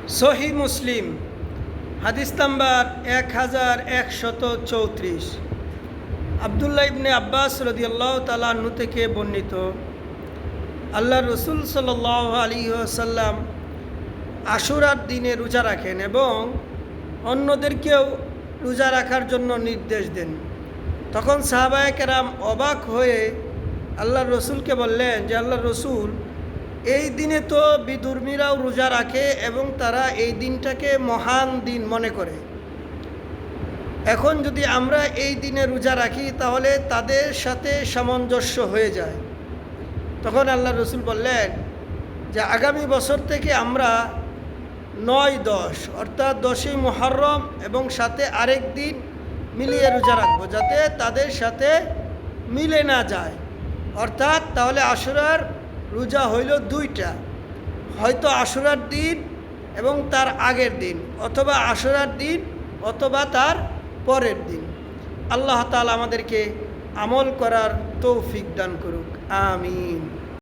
সহি মুসলিম হাদিস নাম্বার 1134। আবদুল্লাহ ইবনে আব্বাস রাদিয়াল্লাহু তাআলা আনহু থেকে বর্ণিত, আল্লাহ রসুল সাল্লাল্লাহু আলাইহি ওয়াসাল্লাম আশুরার দিনে রোজা রাখেন এবং অন্যদেরকেও রোজা রাখার জন্য নির্দেশ দেন। তখন সাহাবায়ে কেরাম অবাক হয়ে আল্লাহ রসুলকে বললেন যে, আল্লাহ রসুল, এই দিনে তো বিধর্মীরাও রোজা রাখে এবং তারা এই দিনটাকে মহান দিন মনে করে। এখন যদি আমরা এই দিনে রোজা রাখি তাহলে তাদের সাথে সামঞ্জস্য হয়ে যায়। তখন আল্লাহ রসুল বললেন যে, আগামী বছর থেকে আমরা 9-10 অর্থাৎ 10ই মুহররম এবং সাথে আরেক দিন মিলিয়ে রোজা রাখবো, যাতে তাদের সাথে মিলে না যায়। অর্থাৎ তাহলে আশুরার রোজা হইল দুইটা, হয়তো আশুরার দিন এবং তার আগের দিন, অথবা আশুরার দিন অথবা তার পরের দিন। আল্লাহ তাআলা আমাদেরকে আমল করার তৌফিক দান করুক, আমিন।